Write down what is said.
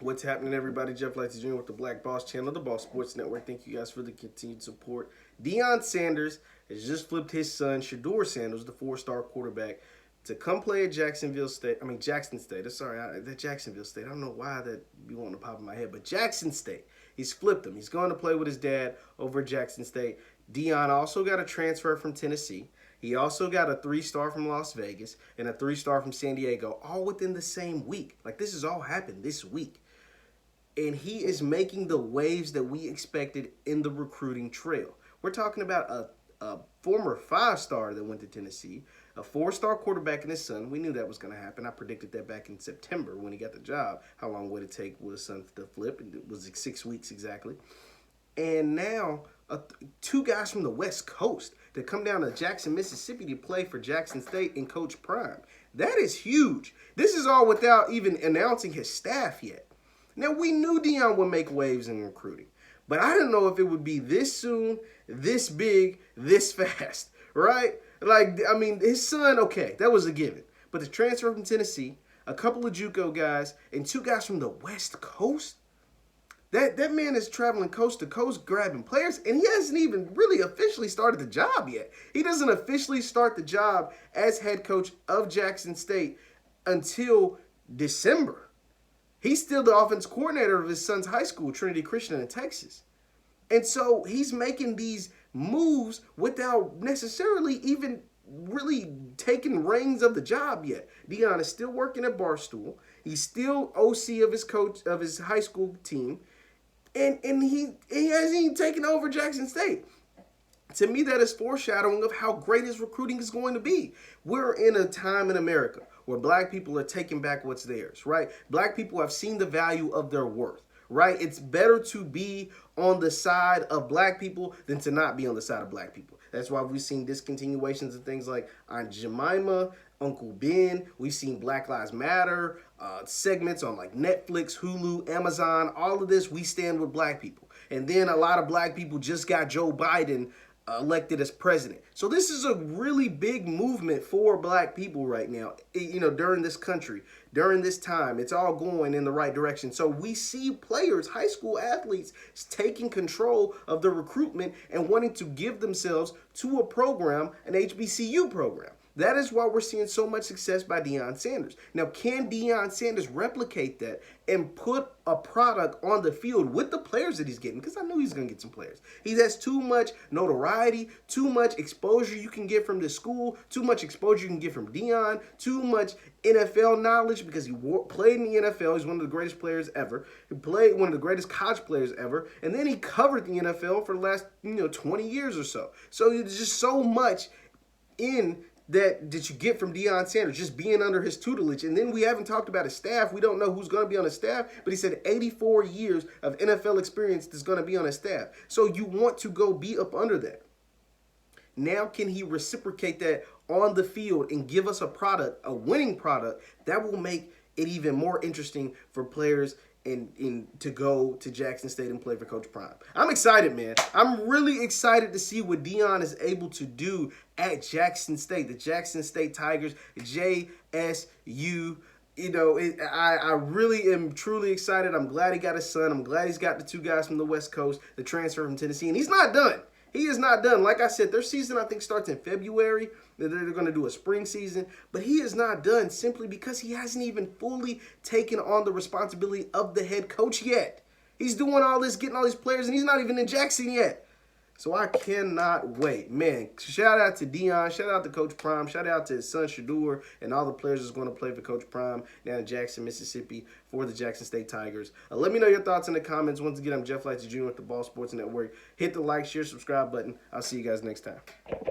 What's happening, everybody? Jeff Lightsy Jr. with the Black Boss channel, the Boss Sports Network. Thank you guys for the continued support. Deion Sanders has just flipped his son, Shedeur Sanders, the four-star quarterback, to come play at Jackson State. Sorry, that Jacksonville State. I don't know why that be wanting to pop in my head, but Jackson State. He's flipped him. He's going to play with his dad over at Jackson State. Deion also got a transfer from Tennessee. He also got a 3-star from Las Vegas and a 3-star from San Diego, all within the same week. Like, this has all happened this week. And he is making the waves that we expected in the recruiting trail. We're talking about a former 5-star that went to Tennessee, a 4-star quarterback and his son. We knew that was going to happen. I predicted that back in September when he got the job. How long would it take with his son to flip? And it was 6 weeks exactly. And now, 2 guys from the West Coast that come down to Jackson, Mississippi to play for Jackson State and Coach Prime. That is huge. This is all without even announcing his staff yet. Now, we knew Deion would make waves in recruiting, but I didn't know if it would be this soon, this big, this fast, right? Like, I mean, his son, okay, that was a given. But the transfer from Tennessee, a couple of JUCO guys, and 2 guys from the West Coast, that man is traveling coast to coast grabbing players, and he hasn't even really officially started the job yet. He doesn't officially start the job as head coach of Jackson State until December. He's still the offense coordinator of his son's high school, Trinity Christian in Texas. And so he's making these moves without necessarily even really taking reins of the job yet. Deion is still working at Barstool. He's still OC of his coach of his high school team. And he hasn't even taken over Jackson State. To me, that is foreshadowing of how great his recruiting is going to be. We're in a time in America where black people are taking back what's theirs, right? Black people have seen the value of their worth, right? It's better to be on the side of black people than to not be on the side of black people. That's why we've seen discontinuations of things like Aunt Jemima, Uncle Ben. We've seen Black Lives Matter, segments on like Netflix, Hulu, Amazon, all of this. We stand with black people. And then a lot of black people just got Joe Biden elected as president. So this is a really big movement for black people right now, you know, during this country, during this time. It's all going in the right direction. So we see players, high school athletes, taking control of the recruitment and wanting to give themselves to a program, an HBCU program. That is why we're seeing so much success by Deion Sanders. Now, can Deion Sanders replicate that and put a product on the field with the players that he's getting? Because I know he's going to get some players. He has too much notoriety, too much exposure you can get from this school, too much exposure you can get from Deion, too much NFL knowledge because he played in the NFL. He's one of the greatest players ever. He played one of the greatest college players ever. And then he covered the NFL for the last 20 years or so. So there's just so much in that you get from Deion Sanders, just being under his tutelage. And then we haven't talked about his staff. We don't know who's going to be on his staff, but he said 84 years of NFL experience is going to be on his staff. So you want to go be up under that. Now can he reciprocate that on the field and give us a product, a winning product, that will make it even more interesting for players and to go to Jackson State and play for Coach Prime. I'm excited, man. I'm really excited to see what Deion is able to do at Jackson State, the Jackson State Tigers, JSU. You know, I really am truly excited. I'm glad he got his son. I'm glad he's got the 2 guys from the West Coast, the transfer from Tennessee, and he's not done. He is not done. Like I said, their season, I think, starts in February. They're going to do a spring season. But he is not done simply because he hasn't even fully taken on the responsibility of the head coach yet. He's doing all this, getting all these players, and he's not even in Jackson yet. So I cannot wait. Man, shout out to Deion. Shout out to Coach Prime. Shout out to his son, Shedeur, and all the players that's going to play for Coach Prime down in Jackson, Mississippi for the Jackson State Tigers. Let me know your thoughts in the comments. Once again, I'm Jeff Lightsy Jr. with the Ball Sports Network. Hit the like, share, subscribe button. I'll see you guys next time.